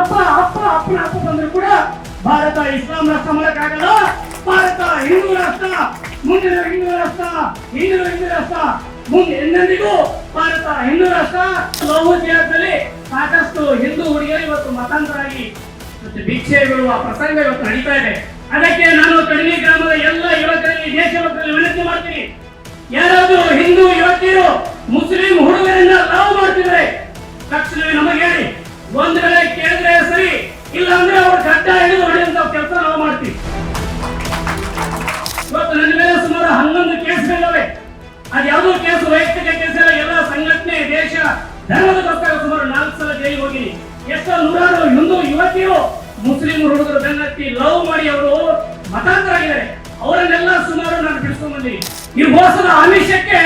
ಅಪ್ಪ ಅಪ್ಪ ಅಪ್ಪನ ಅಪ್ಪ ಬಂದ್ರು ಕೂಡ ಭಾರತ ಇಸ್ಲಾಂ ರಾಷ್ಟ್ರ ಮಾಡಕ್ಕಾಗಲ್ಲ. ಭಾರತ ಹಿಂದೂ ರಾಷ್ಟ್ರ, ಮುಂದಿನ ಹಿಂದೂ ರಾಷ್ಟ್ರ, ಹಿಂದೂ ರಾಷ್ಟ್ರ, ಮುಂದೆ ಎಂದೆಂದಿಗೂ ಭಾರತ ಹಿಂದೂ ರಾಷ್ಟ್ರ. ಲೋಹೋದ್ಯಾನದಲ್ಲಿ ಸಾಕಷ್ಟು ಹಿಂದೂ ಹುಡುಗಿಯರು ಇವತ್ತು ಮತಾಂತರಾಗಿ ಭಿಕ್ಷೆ ಬಿಡುವ ಪ್ರಸಂಗ ಇವತ್ತು ನಡೀತಾ ಇದೆ. ಅದಕ್ಕೆ ನಾನು ಕಡಿಮೆ ಗ್ರಾಮದ ಎಲ್ಲ ಯುವಕರಲ್ಲಿ, ದೇಶ ಯುವಕರಲ್ಲಿ ವಿನಂತಿ ಮಾಡ್ತೀನಿ, ಯಾರಾದ್ರೂ ಹಿಂದೂ ಯುವತಿಯರು ಮುಸ್ಲಿಂ ಹುಡುಗರನ್ನ ಲವ್ ಮಾಡ್ತಿದ್ರೆ ತಕ್ಷಣವೇ ನಮಗೆ ಹೇಳಿ. ಒಂದ್ ವೇಳೆ ಕೇಳಿದ್ರೆ ಸರಿ, ಇಲ್ಲ ಅಂದ್ರೆ ಅವ್ರ ಗಡ್ಡ ಹಿಡಿದು ಹೊಡೆಯುವಂತ ಕೆಲಸ ನಾವು ಮಾಡ್ತೀವಿ. ಇವತ್ತು ನನ್ನ ಮೇಲೆ ಸುಮಾರು 11 ಕೇಸ್ಗಳಿವೆ. ಅದು ಯಾವುದೋ ಕೇಸು ವೈಯಕ್ತಿಕ ಕೇಸ್ ಇಲ್ಲ, ಎಲ್ಲ ಸಂಘಟನೆ, ದೇಶ, ಧರ್ಮದಗೋಸ್ಕರ ಸುಮಾರು 4 ಸಲ ಜೈಲಿಗೆ ಹೋಗಿನಿ. ಎಷ್ಟೋ ನೂರಾರು ಹಿಂದೂ ಯುವತಿಯರು ಮುಸ್ಲಿಂ ಹುಡುಗರು ಬೆನ್ನತ್ತಿ ಲವ್ ಮಾಡಿ ಅವರು ಮತಾಂತರಾಗಿದ್ದಾರೆ. ಅವರನ್ನೆಲ್ಲ ಸುಮಾರು ನಾನು ಬಿಡಿಸ್ಕೊಂಡ್ ಬಂದಿನಿ. ಈ ಮೋಸದ ಆಮಿಷಕ್ಕೆ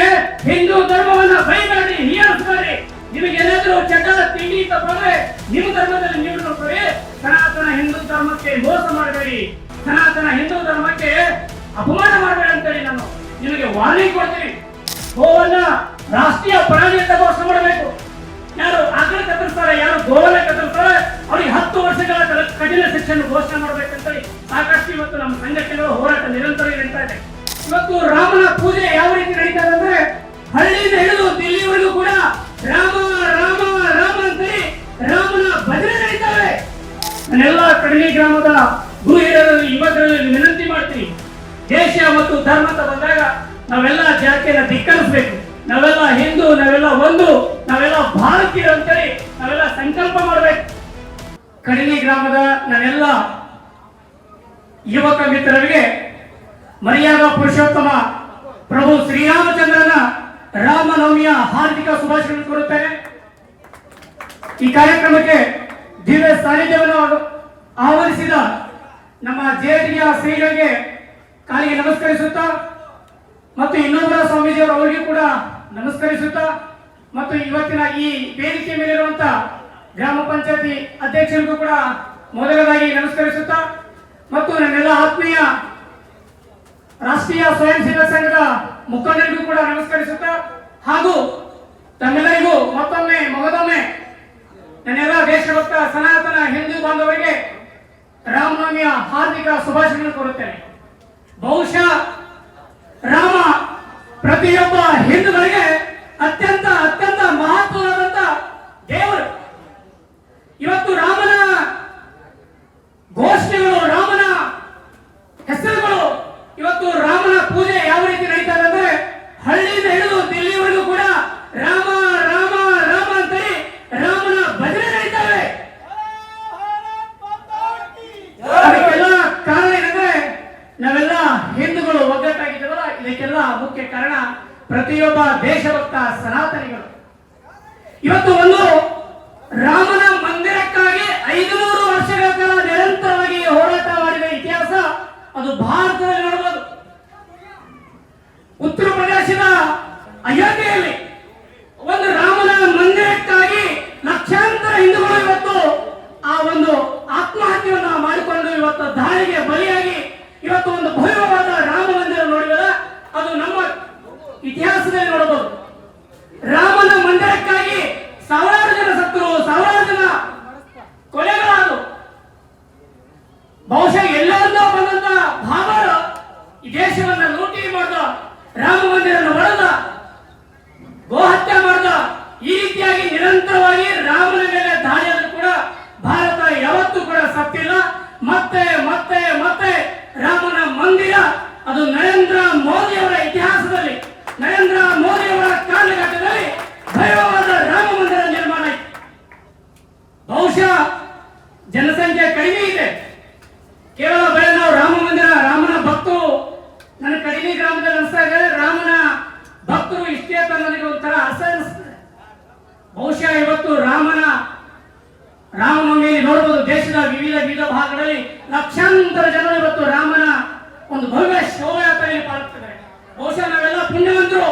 ಹಿಂದೂ ಧರ್ಮವನ್ನ ಬೈಬೇಡಿ, ಹೀಯಾಳಿಸಬೇಡಿ. ನಿಮಗೆ ಏನಾದ್ರೂ ಚಟ ತಿಂಡಿ ತಪ್ಪಂದ್ರೆ ನಿಮ್ಮ ಧರ್ಮದಲ್ಲಿ ನೀವು ನೋಡ್ಕೊಳ್ಳಿ. ಸನಾತನ ಹಿಂದೂ ಧರ್ಮಕ್ಕೆ ಮೋಸ ಮಾಡಬೇಡಿ, ಸನಾತನ ಹಿಂದೂ ಧರ್ಮಕ್ಕೆ ಅಪಮಾನ ಮಾಡಬೇಡಿ ಅಂತೇಳಿ ನಾನು ನಿಮಗೆ ವಾರ್ನಿಂಗ್ ಕೊಡ್ತೀನಿ. ಗೋವನ್ನ ರಾಷ್ಟ್ರೀಯ ಪ್ರಾಣಿ ಅಂತ ಘೋಷಣೆ ಮಾಡಬೇಕು. ಯಾರು ಆಕಳ ಕತ್ತರಿಸ್ತಾರೆ, ಯಾರು ಗೋವನ್ನ ಕತ್ತರಿಸ್ತಾರೆ ಅವ್ರಿಗೆ 10 ವರ್ಷಗಳ ಕಠಿಣ ಶಿಕ್ಷೆ ಘೋಷಣೆ ಮಾಡಬೇಕಂತೇಳಿ ಸಾಕಷ್ಟು ಇವತ್ತು ನಮ್ಮ ಸಂಘಟನೆಗಳು ಹೋರಾಟ ನಿರಂತರ ನಡೀತಾ ಇದೆ. ಇವತ್ತು ರಾಮನ ಪೂಜೆ ಯಾವ ರೀತಿ ನಡೀತಾ ಇದೆ ಅಂದ್ರೆ ಹಳ್ಳಿಯಿಂದ ಹಿಡಿದು ದಿಲ್ಲಿವರೆಗೂ ಕೂಡ ರಾಮ ರಾಮ ರಾಮ ಅಂತೇಳಿ ರಾಮನ ಭಜನೆ ನಡೀತಾರೆ. ನಾನೆಲ್ಲ ಕಡಿಮೆ ಗ್ರಾಮದ ಗುರು ಹಿರಿಯರಲ್ಲಿ, ಯುವಕರಲ್ಲಿ ವಿನಂತಿ ಮಾಡ್ತೀನಿ, ದೇಶ ಮತ್ತು ಧರ್ಮ ಅಂತ ಬಂದಾಗ ನಾವೆಲ್ಲ ಜಾತಿಯನ್ನ ಧಿಕ್ಕರಿಸಬೇಕು. ನಾವೆಲ್ಲ ಹಿಂದೂ, ನಾವೆಲ್ಲ ಒಂದು, ನಾವೆಲ್ಲ ಭಾರತೀಯರು ಅಂತೇಳಿ ನಾವೆಲ್ಲ ಸಂಕಲ್ಪ ಮಾಡಬೇಕು. ಕಡಿಮೆ ಗ್ರಾಮದ ನಾನೆಲ್ಲ ಯುವಕ ಮಿತ್ರರಿಗೆ ಮರ್ಯಾದ ಪುರುಷೋತ್ತಮ ಪ್ರಭು ಶ್ರೀರಾಮಚಂದ್ರನ ರಾಮನವಮಿಯ ಹಾರ್ದಿಕ ಶುಭಾಶಯಗಳನ್ನು ಕೋರುತ್ತೇನೆ. ಈ ಕಾರ್ಯಕ್ರಮಕ್ಕೆ ದಿವ್ಯ ಸಾನ್ನಿಧ್ಯವನ್ನು ಆಹ್ವಾನಿಸಿದ ನಮ್ಮ ಜೇಟಿಯ ಶ್ರೀಗಳಿಗೆ ಕಾಲಿಗೆ ನಮಸ್ಕರಿಸುತ್ತಾ ಮತ್ತು ಇನ್ನೊಬ್ಬರ ಸ್ವಾಮೀಜಿಯವರು ಅವರಿಗೂ ಕೂಡ ನಮಸ್ಕರಿಸುತ್ತಾ ಮತ್ತು ಇವತ್ತಿನ ಈ ವೇದಿಕೆ ಮೇಲಿರುವಂತ ಗ್ರಾಮ ಪಂಚಾಯತಿ ಅಧ್ಯಕ್ಷರಿಗೂ ಕೂಡ ಮೊದಲದಾಗಿ ನಮಸ್ಕರಿಸುತ್ತಾ ಮತ್ತು ನನ್ನೆಲ್ಲ ಆತ್ಮೀಯ ರಾಷ್ಟ್ರೀಯ ಸ್ವಯಂ ಸೇವಕ ಸಂಘದ ಮುಖಂಡರಿಗೂ ಕೂಡ ನಮಸ್ಕರಿಸುತ್ತಾ ಹಾಗೂ ತಮ್ಮೆಲ್ಲರಿಗೂ ಮಗದೊಮ್ಮೆ ನನ್ನೆಲ್ಲ ದೇಶಭಕ್ತ ಸನಾತನ ಹಿಂದೂ ಬಾಂಧವರಿಗೆ ರಾಮನವಮಿಯ ಹಾರ್ದಿಕ ಶುಭಾಶಯಗಳನ್ನು ಕೋರುತ್ತೇನೆ. ಬಹುಶಃ ರಾಮ ಪ್ರತಿಯೊಬ್ಬ ಹಿಂದೂಗಳಿಗೆ ಅತ್ಯಂತ ಮಹತ್ವವಾದಂತ ದೇವರು. ಇವತ್ತು ರಾಮನ ಘೋಷಣೆಗಳು, ರಾಮನ ಹೆಸರುಗಳು, ಇವತ್ತು ರಾಮನ ಪೂಜೆ ಯಾವ ರೀತಿ ನಡೀತಾ ಇದೆ ಅಂದ್ರೆ ಹಳ್ಳಿಯಿಂದ ಹಿಡಿದು ದಿಲ್ಲಿವರೆಗೂ ಕೂಡ ರಾಮ ರಾಮ ರಾಮ ಅಂತೇಳಿ ರಾಮನ ಭಜನೆ ನಡೀತಾವೆ. ಅದಕ್ಕೆಲ್ಲ ಕಾರಣ ಏನಂದ್ರೆ ನಾವೆಲ್ಲ ಹಿಂದೂಗಳು ಒಗ್ಗಟ್ಟಾಗಿದ್ದೇವಲ್ಲ, ಇದಕ್ಕೆಲ್ಲ ಮುಖ್ಯ ಕಾರಣ ಪ್ರತಿಯೊಬ್ಬ ದೇಶಭಕ್ತ ಸನಾತನಿಗಳು. ಇವತ್ತು ಒಂದು ರಾಮನ ಮಂದಿರಕ್ಕಾಗಿ 500 ವರ್ಷಗಳ ಕಾಲ ನಿರಂತರವಾಗಿ ಹೋರಾಟ ಮಾಡಿದ ಇತಿಹಾಸ ಅದು ಭಾರತದಲ್ಲಿ ನೋಡಬಹುದು. ಉತ್ತರ ಪ್ರದೇಶದ ಅಯೋಧ್ಯೆಯಲ್ಲಿ ಒಂದು ರಾಮನ ಮಂದಿರಕ್ಕಾಗಿ ಲಕ್ಷಾಂತರ ಹಿಂದೂಗಳು ಇವತ್ತು ಆ ಒಂದು ಆತ್ಮಹತ್ಯೆಯನ್ನು ಮಾಡಿಕೊಂಡು ಇವತ್ತು ದಾಳಿಗೆ ಬಲಿಯಾಗಿ ಇವತ್ತು ಒಂದು ಭವ್ಯವಾದ ರಾಮ ಮಂದಿರ ನೋಡಿದರೆ ಅದು ನಮ್ಮ ಇತಿಹಾಸದಲ್ಲಿ ನೋಡಬಹುದು. ರಾಮನ ಮಂದಿರಕ್ಕಾಗಿ ಸಾವಿರಾರು ಜನ ಸತ್ತರು, ಸಾವಿರಾರು ಜನ ಕೊಲೆಗಳಾದವು. ಬಹುಶಃ ಎಲ್ಲರನ್ನೋ ಬಂದಂತ ಭಾವರು ಈ ದೇಶವನ್ನ ಲೂಟಿ ಮಾಡಿದ, ರಾಮ ಮಂದಿರವನ್ನು ಒಡೆದ, ಗೋಹತ್ಯೆ ಮಾಡಿದ, ಈ ರೀತಿಯಾಗಿ ನಿರಂತರವಾಗಿ ರಾಮನ ಮೇಲೆ ದಾಳಿಯಾದರೂ ಕೂಡ ಭಾರತ ಯಾವತ್ತೂ ಕೂಡ ಸತ್ತಿಲ್ಲ. ಮತ್ತೆ ಮತ್ತೆ ಮತ್ತೆ ರಾಮನ ಮಂದಿರ ಅದು ನರೇಂದ್ರ ಮೋದಿಯವರ ಇತಿಹಾಸದಲ್ಲಿ, ನರೇಂದ್ರ ಮೋದಿಯವರ ಕಾಲಘಟ್ಟದಲ್ಲಿ ಭವ್ಯವಾದ ರಾಮ ಮಂದಿರ ನಿರ್ಮಾಣ ಆಯಿತು. ಬಹುಶಃ ಜನಸಂಖ್ಯೆ ಕಡಿಮೆ ಇದೆ, ಕೇವಲ ಬರೀ ನಾವು ರಾಮ ಮಂದಿರ, ರಾಮನ ಭಕ್ತರು ನನ್ನ ಕಡಿಮೆ ಗ್ರಾಮದಲ್ಲಿ ಅನಿಸ್ದಾಗ ರಾಮನ ಭಕ್ತರು ಇಷ್ಟೇ ಅಂತ ನನಗೆ ಒಂಥರ ಅಸಹ್ಯ ಅನಿಸ್ತದೆ. ಬಹುಶಃ ಇವತ್ತು ರಾಮನವಮಿಯಲ್ಲಿ ನೋಡಬಹುದು ದೇಶದ ವಿವಿಧ ಭಾಗಗಳಲ್ಲಿ ಲಕ್ಷಾಂತರ ಜನರು ಇವತ್ತು ರಾಮನ ಒಂದು ಭವ್ಯ ಶೋಭಾಯಾತ್ರೆಯಲ್ಲಿ ಪಾಲ್ಗೊಳ್ಳುತ್ತಿದ್ದಾರೆ. ಬಹುಶಃ ನಾವೆಲ್ಲ ಪುಣ್ಯವಂತರು.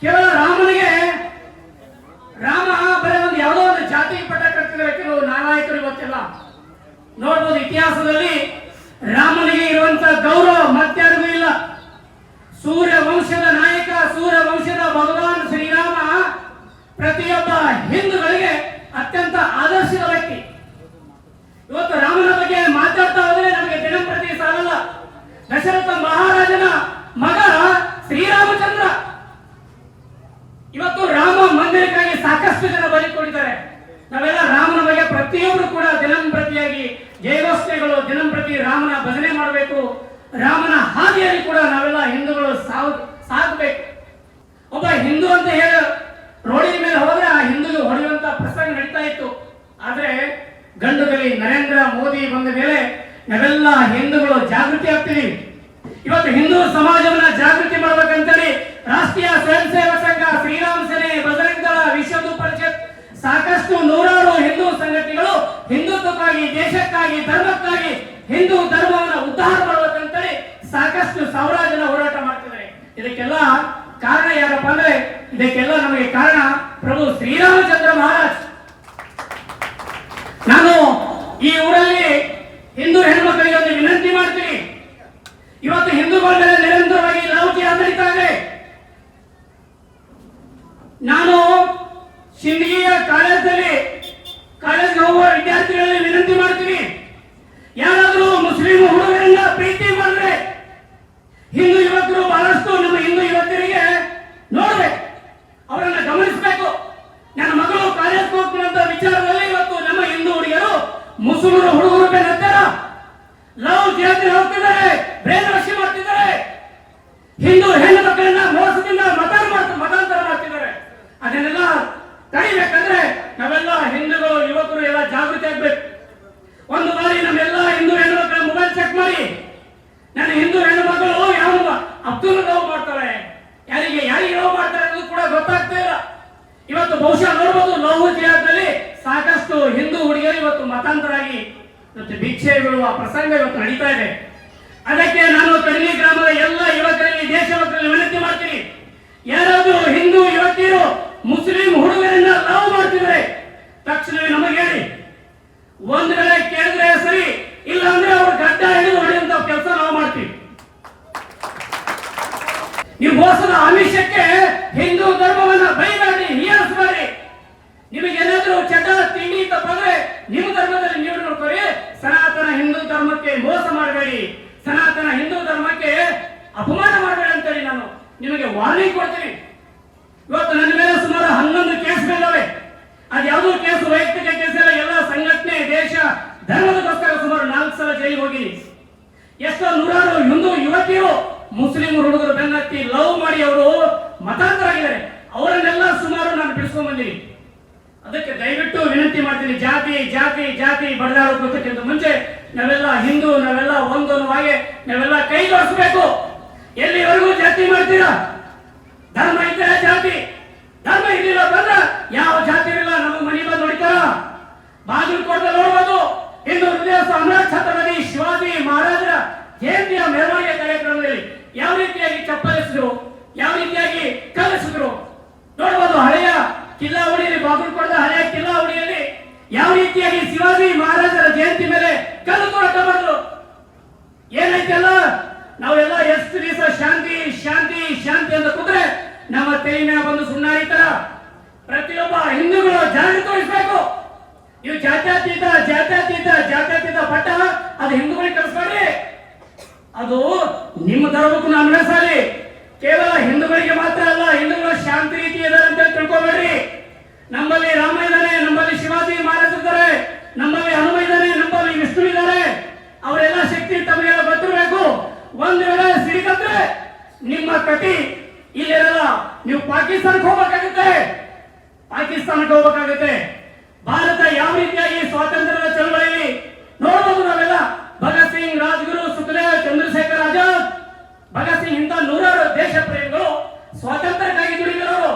ಕೇವಲ ರಾಮ ಬರೀ ಒಂದು ಯಾವುದೋ ಒಂದು ಜಾತಿ ಪಟ್ಟ ಕಟ್ಟಿದರೆ ಕೆಲವು ನಾಯಕರು ಇವತ್ತೆಲ್ಲ ನೋಡ್ಬೋದು. ಇತಿಹಾಸದಲ್ಲಿ ರಾಮನಿಗೆ ಇರುವಂತ ಗೌರವ ಮತ್ತಾರಿಗೂ ಇಲ್ಲ. ಸೂರ್ಯ ವಂಶದ ನಾಯಕ, ಸೂರ್ಯ ವಂಶದ ಭಗವಾನ್ ಶ್ರೀರಾಮ ಪ್ರತಿಯೊಬ್ಬ ಹಿಂದೂಗಳಿಗೆ ಅತ್ಯಂತ ರಾಮನ ಹಾದಿಯಲ್ಲಿ ಕೂಡ ನಾವೆಲ್ಲ ಹಿಂದೂಗಳು ಸಾಗಬೇಕು. ಒಬ್ಬ ಹಿಂದೂ ಅಂತ ಹೇಳಿ ರೋಡಿನ ಮೇಲೆ ಹೋದ್ರೆ ಆ ಹಿಂದೂಗೆ ಹೊಡೆಯುವಂತ ಪ್ರಸಂಗ ನಡೀತಾ ಇತ್ತು. ಆದ್ರೆ ಗಂಡುಗಲಿ ನರೇಂದ್ರ ಮೋದಿ ಬಂದ ಮೇಲೆ ನಾವೆಲ್ಲ ಹಿಂದೂಗಳು ಜಾಗೃತಿ ಆಗ್ತೀವಿ. ಇವತ್ತು ಹಿಂದೂ ಸಮಾಜವನ್ನ ಜಾಗೃತಿ ಮಾಡ್ಬೇಕಂತೇಳಿ ರಾಷ್ಟ್ರೀಯ ಸ್ವಯಂ ಸೇವಕ ಸಂಘ, ಶ್ರೀರಾಮ ಸೇನೆ, ಬಜರಂಗ ದಳ, ವಿಶ್ವ ಹಿಂದೂ ಪರಿಷತ್ ಸಾಕಷ್ಟು ನೂರಾರು ಹಿಂದೂ ಸಂಘಟನೆಗಳು ಹಿಂದುತ್ವಕ್ಕಾಗಿ, ದೇಶಕ್ಕಾಗಿ, ಧರ್ಮಕ್ಕಾಗಿ, ಹಿಂದೂ ಧರ್ಮವನ್ನು ಉದ್ಧಾರ ಮಾಡಬೇಕಂತೇಳಿ ಸಾಕಷ್ಟು ಸಾವಿರಾರು ಜನ ಹೋರಾಟ ಮಾಡ್ತಿದ್ದಾರೆ. ಇದಕ್ಕೆಲ್ಲ ಕಾರಣ ಯಾರಪ್ಪ ಅಂದ್ರೆ, ಇದಕ್ಕೆಲ್ಲ ನಮಗೆ ಕಾರಣ ಪ್ರಭು ಶ್ರೀರಾಮಚಂದ್ರ ಮಹಾರಾಜ್. ನಾನು ಈ ಊರಲ್ಲಿ ಹಿಂದೂ ಹೆಣ್ಮಕ್ಕಳಿಗೆ ಒಂದು ವಿನಂತಿ ಮಾಡ್ತೀನಿ. ಇವತ್ತು ಹಿಂದೂಗಳ ಮೇಲೆ ನಿರಂತರವಾಗಿ ಲೌಕಿ ನಡೀತಾ ಇದೆ. ನಾನು ಶಿಂದಗಿಯ ಕಾಲೇಜ್ ಹೋಗುವ ವಿದ್ಯಾರ್ಥಿಗಳಲ್ಲಿ ವಿನಂತಿ ಮಾಡ್ತೀನಿ, ಯಾರಾದರೂ ಮುಸ್ಲಿಂ ಹುಡುಗರನ್ನ ಪ್ರೀತಿ ಮಾಡಿದ್ರೆ ಹಿಂದೂ ಯುವಕರು ಬಹಳಷ್ಟು ನಮ್ಮ ಹಿಂದೂ ಯುವಕರಿಗೆ ನೋಡ್ಬೇಕು, ಅವರನ್ನ ಗಮನಿಸಬೇಕು. ನನ್ನ ಮಗಳು ಕಾಲೇಜ್ ಹೋಗ್ತಿರುವಂತ ವಿಚಾರದಲ್ಲಿ ಇವತ್ತು ನಮ್ಮ ಹಿಂದೂ ಹುಡುಗಿಯರು ಮುಸ್ಲಿಮರು ಹುಡುಗರು ಬೆನ್ನತ್ತಾರ ಲವ್ ಜಿಹಾದಿ ಹೋಗ್ತಿದ್ದಾರೆ, ಬ್ರೇನ್ ವಾಶ್ ಮಾಡ್ತಿದ್ದಾರೆ, ಹಿಂದೂ ಹೆಣ್ಣು ಮಕ್ಕಳನ್ನ ಮೋಸದಿಂದ ಮತಾಂತರ ಮಾಡ್ತಿದ್ದಾರೆ. ಅದನ್ನೆಲ್ಲ ತಡಿಬೇಕಂದ್ರೆ ನಾವೆಲ್ಲ ಹಿಂದೂಗಳು ಯುವಕರು ಎಲ್ಲ ಜಾಗೃತಿ ಆಗ್ಬೇಕು. ಒಂದು ಬಾರಿ ನಮ್ಮೆಲ್ಲ ಹಿಂದೂ ಹೆಣ್ಣು ಮಕ್ಕಳ ಮೊಬೈಲ್ ಚೆಕ್ ಮಾಡಿ, ನನ್ನ ಹಿಂದೂ ಹೆಣ್ಣು ಮಕ್ಕಳು ಯಾವ ಅಬ್ದುಲ್ ಲವ್ ಮಾಡ್ತಾರೆ, ಯಾರಿಗೆ ಲವ್ ಮಾಡ್ತಾರೆ ಅನ್ನೋದು ಕೂಡ ಗೊತ್ತಾಗ್ತಾ ಇಲ್ಲ. ಇವತ್ತು ಬಹುಶಃ ನೋಡಬಹುದು ಲವ್ ಜಿಹಾದ್ನಲ್ಲಿ ಸಾಕಷ್ಟು ಹಿಂದೂ ಹುಡುಗಿಯರು ಇವತ್ತು ಮತಾಂತರಾಗಿ ಇವತ್ತು ಭಿಕ್ಷೆ ಬಿಡುವ ಪ್ರಸಂಗ ಇವತ್ತು ನಡೀತಾ ಇದೆ. ಅದಕ್ಕೆ ನಾನು ಕಡಿಮೆ ಗ್ರಾಮದ ಎಲ್ಲ ಯುವಕರಲ್ಲಿ, ದೇಶ ಯುವಕರಲ್ಲಿ ವಿನಂತಿ ಮಾಡ್ತೀನಿ, ಯಾರಾದ್ರೂ ಹಿಂದೂ ಯುವತಿಯರು ಮುಸ್ಲಿಂ ಹುಡುಗರನ್ನ ಲವ್ ಮಾಡ್ತಿದ್ರೆ ತಕ್ಷಣವೇ ನಮಗೆ ಹೇಳಿ. ಒಂದ್ ವೇಳೆ ಕೇಳಿದ್ರೆ ಸರಿ, ಇಲ್ಲ ಅಂದ್ರೆ ಅವ್ರ ಗಡ್ಡ ಹಿಡಿದು ಹೊಡೆಯುವಂತ ಕೆಲಸ ನಾವು ಮಾಡ್ತೀವಿ. ನೀವು ಮೋಸದ ಆಮಿಷಕ್ಕೆ ಹಿಂದೂ ಧರ್ಮವನ್ನ ಬೈಬೇಡಿ, ಹೀಯಾಳಿಸಬೇಡಿ. ನಿಮಗೆ ಏನಾದ್ರೂ ಚಟ ತಿಂಡಿ ತಪ್ಪಾದ್ರೆ ನಿಮ್ಮ ಧರ್ಮದಲ್ಲಿ ನೀವು ನೋಡ್ಕೊಳ್ಳಿ. ಸನಾತನ ಹಿಂದೂ ಧರ್ಮಕ್ಕೆ ಮೋಸ ಮಾಡಬೇಡಿ, ಸನಾತನ ಹಿಂದೂ ಧರ್ಮಕ್ಕೆ ಅಪಮಾನ ಮಾಡಬೇಡಿ ಅಂತೇಳಿ ನಾನು ನಿಮಗೆ ವಾರ್ನಿಂಗ್ ಕೊಡ್ತೀನಿ. ಇವತ್ತು ನನ್ನ ಮೇಲೆ ಸುಮಾರು 11 ಕೇಸ್ಗಳಿವೆ. ಅದು ಯಾವುದೋ ಕೇಸ್ ವೈಯಕ್ತಿಕ ಕೇಸ್ ಇಲ್ಲ, ಎಲ್ಲ ಸಂಘಟನೆ, ದೇಶ, ಧರ್ಮದಗೋಸ್ಕರ ಸುಮಾರು 4 ಸಲ ಜೈಲಿಗೆ ಹೋಗಿನಿ. ಎಷ್ಟೋ ನೂರಾರು ಹಿಂದೂ ಯುವತಿಯರು ಮುಸ್ಲಿಂ ಹುಡುಗರು ಬೆನ್ನತ್ತಿ ಲವ್ ಮಾಡಿ ಅವರು ಮತಾಂತರಾಗಿದ್ದಾರೆ. ಅವರನ್ನೆಲ್ಲ ಸುಮಾರು ನಾನು ಬಿಡಿಸ್ಕೊಂಡ್ ಬಂದೀನಿ. ಅದಕ್ಕೆ ದಯವಿಟ್ಟು ವಿನಂತಿ ಮಾಡ್ತೀನಿ, ಜಾತಿ ಜಾತಿ ಜಾತಿ ಬಡದಾಡೋದಕ್ಕಿಂತ ಮುಂಚೆ ನಾವೆಲ್ಲ ಹಿಂದೂ, ನಾವೆಲ್ಲ ಒಂದು ಹಾಗೆ ನಾವೆಲ್ಲ ಕೈ ಜೋಡಿಸಬೇಕು. ಎಲ್ಲಿವರೆಗೂ ಜಾತಿ ಮಾಡ್ತೀರಾ? ಧರ್ಮ ಇದ್ದರೆ ಜಾತಿ, ಧರ್ಮ ಇರಲಿಲ್ಲ ಬಂದ್ರ ಯಾವ ಜಾತಿ ಇರಲಿಲ್ಲ. ನಮ್ಮ ಮನೆ ಬಂದು ನೋಡ್ತಾರ, ಬಾಗಲಕೋಟೆ ನೋಡ್ಬೋದು, ಹಿಂದೂ ಹೃದಯ ಸಾಮ್ರಾಟ್ ಛತ್ರಪತಿ ಶಿವಾಜಿ ಮಹಾರಾಜರ ಜಯಂತಿಯ ಮೆರವಣಿಗೆ ಕಾರ್ಯಕ್ರಮದಲ್ಲಿ ಯಾವ ರೀತಿಯಾಗಿ ಚಪ್ಪಲಿಸಿದ್ರು, ಯಾವ ರೀತಿಯಾಗಿ ಕಲಿಸಿದ್ರು ನೋಡ್ಬೋದು. ಹಳೆಯ ಕಿಲ್ಲಾವಳಿಯಲ್ಲಿ, ಬಾಗಲಕೋಟೆ ಹಳೆಯ ಕಿಲ್ಲಾವಳಿಯಲ್ಲಿ ಯಾವ ರೀತಿಯಾಗಿ ಶಿವಾಜಿ ಮಹಾರಾಜರ ಜಯಂತಿ ಮೇಲೆ ಕಲ್ಲು ತೋಟ ಮಾಡಿದ್ರು. ಏನೈತಲ್ಲ, ನಾವೆಲ್ಲ ಎಷ್ಟು ದಿವಸ ಶಾಂತಿ ಶಾಂತಿ ಶಾಂತಿ ಅಂತ ಕೂತ್ರೆ ನಮ್ಮ ತೆರೆ ಮೇಲೆ ಬಂದು ಸುಣ್ಣಾರಿತಾರ. ಪ್ರತಿಯೊಬ್ಬ ಹಿಂದೂಗಳು ಜಾಗೃತಿ ವಹಿಸಬೇಕು. ನೀವು ಜಾತ್ಯತೀತ ಜಾತ್ಯತೀತ ಜಾತ್ಯತೀತ ಪಟ್ಟ ಅದು ಹಿಂದೂಗಳಿಗೆ ಕಲಿಸ್ಬೇಡಿ. ಅದು ನಿಮ್ಮ ಧರ್ಮಕ್ಕೂ ಅನ್ವಯಿಸಲಿ. ಕೇವಲ ಹಿಂದೂಗಳಿಗೆ ಮಾತ್ರ ಅಲ್ಲ, ಹಿಂದೂಗಳು ಶಾಂತಿ ರೀತಿ ಇದ್ದಾರೆ ಅಂತ ತಿಳ್ಕೊಬೇಡ್ರಿ. ನಮ್ಮಲ್ಲಿ ರಾಮ ಇದ್ದಾನೆ, ನಮ್ಮಲ್ಲಿ ಶಿವಾಜಿ ಮಹಾರಾಜ್ ಇದ್ದಾರೆ, ನಮ್ಮಲ್ಲಿ ಹನುಮ ಇದ್ದಾನೆ, ನಮ್ಮಲ್ಲಿ ವಿಷ್ಣು ಇದ್ದಾರೆ. ಅವರೆಲ್ಲ ಶಕ್ತಿ ತಮಗೆಲ್ಲ ಗೊತ್ತಿರಬೇಕು. ಒಂದು ವೇಳೆ ಸಿಡಿಕಂದ್ರೆ ನಿಮ್ಮ ಕತಿ ಇಲ್ಲಿರಲ್ಲ, ನೀವು ಪಾಕಿಸ್ತಾನಕ್ಕೆ ಹೋಗ್ಬೇಕಾಗುತ್ತೆ. ಭಾರತ ಯಾವ ರೀತಿಯಾಗಿ ಸ್ವಾತಂತ್ರ್ಯದ ಚಳವಳಿಯಲ್ಲಿ ನೋಡಬಹುದು ನಾವೆಲ್ಲ. ಭಗತ್ ಸಿಂಗ್, ರಾಜ್ಗುರು, ಸುಖದೇವ್, ಚಂದ್ರಶೇಖರ್ ಆಜಾದ್, ಭಗತ್ ಸಿಂಗ್ ಇಂಥ ನೂರಾರು ದೇಶ ಪ್ರೇಮಿಗಳು ಸ್ವಾತಂತ್ರ್ಯಕ್ಕಾಗಿ ದುಡಿದಿರೋರು.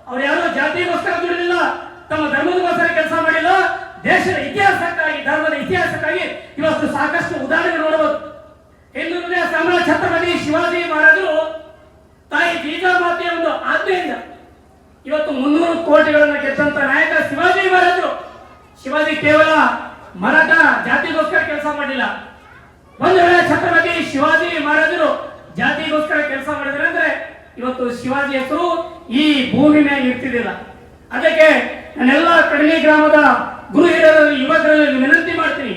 ಅವ್ರು ಯಾರು ಜಾತಿಗೋಸ್ಕರ ದುಡಿದಿಲ್ಲ, ತಮ್ಮ ಧರ್ಮದಗೋಸ್ಕರ ಕೆಲಸ ಮಾಡಿಲ್ಲ. ದೇಶದ ಇತಿಹಾಸಕ್ಕಾಗಿ, ಧರ್ಮದ ಇತಿಹಾಸಕ್ಕಾಗಿ ಇವತ್ತು ಸಾಕಷ್ಟು ಉದಾಹರಣೆ ನೋಡಬಹುದು. ಹಿಂದೂ ಹೃದಯ ಸಾಮ್ರಾಟ್ ಛತ್ರಪತಿ ಶಿವಾಜಿ ಮಹಾರಾಜರು ತಾಯಿ ಜೀಜಾಮಾತೆಯ ಒಂದು ಆಜ್ಞೆಯಿಂದ ಇವತ್ತು 300 ಕೋಟಿಗಳನ್ನು ಗೆದ್ದಂತ ನಾಯಕ ಶಿವಾಜಿ ಮಹಾರಾಜರು. ಶಿವಾಜಿ ಕೇವಲ ಮರಾಠ ಜಾತಿಗೋಸ್ಕರ ಕೆಲಸ ಮಾಡಿಲ್ಲ. ಒಂದು ವೇಳೆ ಛತ್ರಪತಿ ಶಿವಾಜಿ ಮಹಾರಾಜರು ಜಾತಿಗೋಸ್ಕರ ಕೆಲಸ ಮಾಡಿದ್ರೆ ಅಂದ್ರೆ ಇವತ್ತು ಶಿವಾಜಿ ಹೆಸರು ಈ ಭೂಮಿ ಮೇಲೆ ಇರ್ತಿದ್ದಿಲ್ಲ. ಅದಕ್ಕೆ ನಾನೆಲ್ಲ ಕಡಿಮೆ ಗ್ರಾಮದ ಗುರು ಹಿರಿಯರಲ್ಲಿ, ಯುವಕರಲ್ಲಿ ವಿನಂತಿ ಮಾಡ್ತೀನಿ,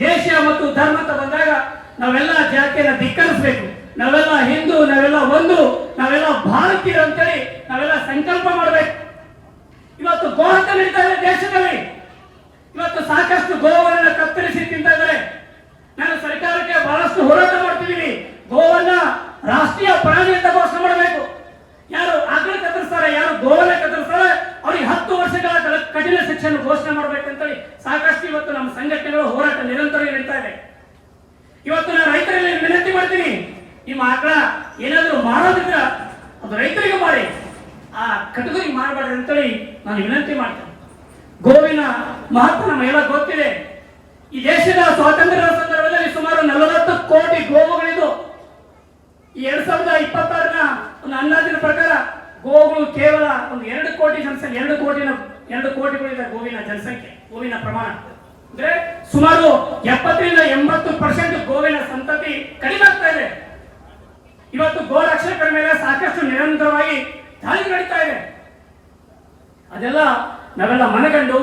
ದೇಶ ಮತ್ತು ಧರ್ಮ ಅಂತ ಬಂದಾಗ ನಾವೆಲ್ಲ ಜಾತಿಯನ್ನು ಧಿಕ್ಕರಿಸಬೇಕು. ನಾವೆಲ್ಲ ಹಿಂದೂ, ನಾವೆಲ್ಲ ಒಂದು, ನಾವೆಲ್ಲ ಭಾರತೀಯರು ಅಂತೇಳಿ ನಾವೆಲ್ಲ ಸಂಕಲ್ಪ ಮಾಡಬೇಕು. ಇವತ್ತು ಗೋಹತ್ಯೆ ನಡೀತಾ ಇದೆ ದೇಶದಲ್ಲಿ. ಇವತ್ತು ಸಾಕಷ್ಟು ಗೋವನ್ನು ಕತ್ತರಿಸಿ ತಿಂತಾ ಇದ್ದಾರೆ. ನಾನು ಸರ್ಕಾರಕ್ಕೆ ಬಹಳಷ್ಟು ಹೋರಾಟ ಮಾಡ್ತಿದ್ದೀನಿ. ಮಹತ್ವ ನಮಗೆಲ್ಲ ಗೊತ್ತಿದೆ. ಈ ದೇಶದ ಸ್ವಾತಂತ್ರ್ಯದ ಸಂದರ್ಭದಲ್ಲಿ ಸುಮಾರು 40 ಕೋಟಿ ಗೋವುಗಳಿದ್ದು, ಈ 2026ರ ಒಂದು ಅಂದಾಜಿನ ಪ್ರಕಾರ ಗೋವುಗಳು ಕೇವಲ ಒಂದು 2 ಕೋಟಿ ಜನಸಂಖ್ಯೆ, 2 ಕೋಟಿಗಳಿದೆ ಗೋವಿನ ಜನಸಂಖ್ಯೆ, ಗೋವಿನ ಪ್ರಮಾಣ. ಅಂದ್ರೆ ಸುಮಾರು 70-80% ಗೋವಿನ ಸಂತತಿ ಕಡಿಮೆ ಆಗ್ತಾ ಇದೆ. ಇವತ್ತು ಗೋ ರಕ್ಷಕರ ಮೇಲೆ ಸಾಕಷ್ಟು ನಿರಂತರವಾಗಿ ದಾಳಿ ನಡೀತಾ ಇದೆ. ಅದೆಲ್ಲ ನಾವೆಲ್ಲ ಮನಗಂಡು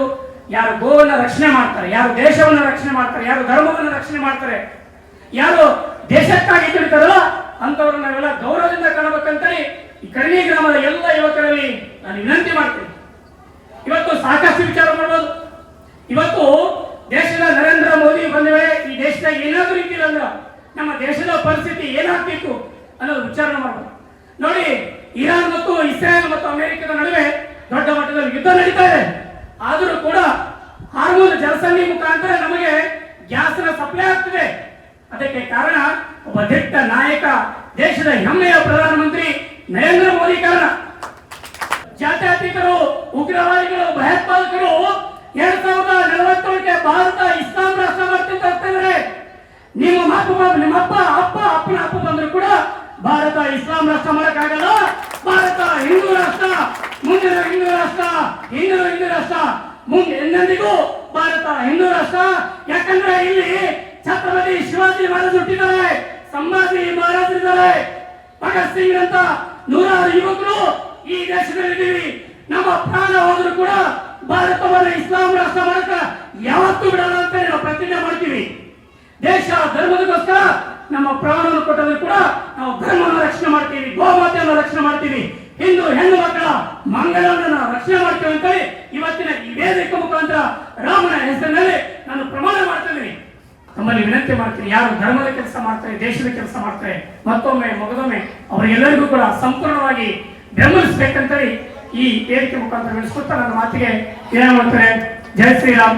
ಯಾರು ಗೋವನ್ನ ರಕ್ಷಣೆ ಮಾಡ್ತಾರೆ, ಯಾರು ದೇಶವನ್ನ ರಕ್ಷಣೆ ಮಾಡ್ತಾರೆ, ಯಾರು ಧರ್ಮವನ್ನ ರಕ್ಷಣೆ ಮಾಡ್ತಾರೆ, ಯಾರು ದೇಶಕ್ಕಾಗಿ ದುಡಿತಾರಲ್ಲ ಅಂತವ್ರನ್ನ ನಾವೆಲ್ಲ ಗೌರವದಿಂದ ಕಾಣಬೇಕಂತೇಳಿ ಈ ಕರ್ಣಿ ಗ್ರಾಮದ ಎಲ್ಲ ಯುವಕರಲ್ಲಿ ನಾನು ವಿನಂತಿ ಮಾಡ್ತೀನಿ. ಇವತ್ತು ಸಾಕಷ್ಟು ವಿಚಾರ ಮಾಡ್ಬೋದು. ಇವತ್ತು ದೇಶದ ನರೇಂದ್ರ ಮೋದಿ ಬಂದ ವೇಳೆ ಈ ದೇಶದಾಗ ಏನಾದ್ರೂ ರೀತಿಲ್ಲ ಅಂದ್ರ ನಮ್ಮ ದೇಶದ ಪರಿಸ್ಥಿತಿ ಏನಾಗ್ತಿತ್ತು ಅನ್ನೋದು ವಿಚಾರಣೆ ಮಾಡ್ಬೋದು. ನೋಡಿ, ಇರಾನ್ ಮತ್ತು ಇಸ್ರೇಲ್ ಮತ್ತು ಅಮೆರಿಕದ ನಡುವೆ ದೊಡ್ಡ ಮಟ್ಟದಲ್ಲಿ ಯುದ್ಧ ನಡೀತಾ ಇದೆ. ಆದರೂ ಕೂಡ ಹಾರ್ಮೋನ್ ಜಲಸಂಧಿ ಮುಖಾಂತರ ನಮಗೆ ಗ್ಯಾಸ್ನ ಸಪ್ಲೈ ಆಗ್ತಿದೆ. ಅದಕ್ಕೆ ಕಾರಣ ಒಬ್ಬ ದಿಟ್ಟ ನಾಯಕ, ದೇಶದ ಹೆಮ್ಮೆಯ ಪ್ರಧಾನಮಂತ್ರಿ ನರೇಂದ್ರ ಮೋದಿ ಕಾರಣ. ಜಾತ್ಯತೀತರು, ಉಗ್ರವಾದಿಗಳು, ಭಯೋತ್ಪಾದಕರು 2047ಕ್ಕೆ ಭಾರತ ಇಸ್ಲಾಂ ರಾಷ್ಟ್ರ ಮಾಡ್ತಿಂತ ಇದ್ದಾರೆ. ನಿಮ್ಮ ಅಪ್ಪ ಅಪ್ಪನ ಅಪ್ಪ ಬಂದ್ರು ಕೂಡ ಭಾರತ ಇಸ್ಲಾಂ ರಾಷ್ಟ್ರ ಮಾಡಕ್ಕಾಗಲ್ಲ. ಭಾರತ ಹಿಂದೂ ರಾಷ್ಟ್ರ, ಮುಂದಿನ ಹಿಂದೂ ರಾಷ್ಟ್ರ, ಹಿಂದೂ ರಾಷ್ಟ್ರ, ಮುಂದೆ ಎಂದೆಂದಿಗೂ ಭಾರತ ಹಿಂದೂ ರಾಷ್ಟ್ರ. ಯಾಕಂದ್ರೆ ಇಲ್ಲಿ ಛತ್ರಪತಿ ಶಿವಾಜಿ ಮಹಾರಾಜ್ ಹುಟ್ಟಿದ್ದಾರೆ, ಸಂಭಾಜಿ ಮಹಾರಾಜರಿದ್ದಾರೆ, ಭಗತ್ ಸಿಂಗ್ ಅಂತ 100 ಯುವಕರು ಈ ದೇಶದಲ್ಲಿದ್ದೀವಿ. ನಮ್ಮ ಪ್ರಾಣ ಹೋದ್ರು ಕೂಡ ಭಾರತವನ್ನು ಇಸ್ಲಾಂ ರಾಷ್ಟ್ರ ಮಾಡಕ ಯಾವತ್ತೂ ಬಿಡಲ್ಲ ಅಂತ ನಾವು ಪ್ರತಿಜ್ಞೆ ಮಾಡ್ತೀವಿ. ದೇಶ ಧರ್ಮದಕ್ಕೋಸ್ಕರ ನಮ್ಮ ಪ್ರಾಣವನ್ನು ಕೊಟ್ಟರು ಕೂಡ ನಾವು ಧರ್ಮವನ್ನು ರಕ್ಷಣೆ ಮಾಡ್ತೀವಿ, ಗೋಮಾತೆಯನ್ನು ರಕ್ಷಣೆ ಮಾಡ್ತೀವಿ, ಹಿಂದೂ ಹೆಣ್ಣು ಮಕ್ಕಳ ಮಂಗಳವನ್ನು ನಾವು ರಕ್ಷಣೆ ಮಾಡ್ತೀವಿ ಅಂತೇಳಿ ಇವತ್ತಿನ ಈ ವೇದಿಕೆ ಮುಖಾಂತರ ರಾಮನ ಹೆಸರಿನಲ್ಲಿ ನಾನು ಪ್ರಮಾಣ ಮಾಡ್ತಿದ್ದೀನಿ. ತಮ್ಮಲ್ಲಿ ವಿನಂತಿ ಮಾಡ್ತೀನಿ, ಯಾರು ಧರ್ಮದ ಕೆಲಸ ಮಾಡ್ತಾರೆ, ದೇಶದ ಕೆಲಸ ಮಾಡ್ತಾರೆ, ಮತ್ತೊಮ್ಮೆ ಮಗದೊಮ್ಮೆ ಅವರಿಗೆಲ್ಲರಿಗೂ ಕೂಡ ಸಂಪೂರ್ಣವಾಗಿ ಬೆಂಬಲಿಸಬೇಕಂತೇಳಿ ಈ ವೇದಿಕೆ ಮುಖಾಂತರ ಬೆಳೆಸ್ಕೊಳ್ತಾ ನನ್ನ ಮಾತಿಗೆ ಏನ ಮಾಡ್ತಾರೆ. ಜೈ ಶ್ರೀರಾಮ್.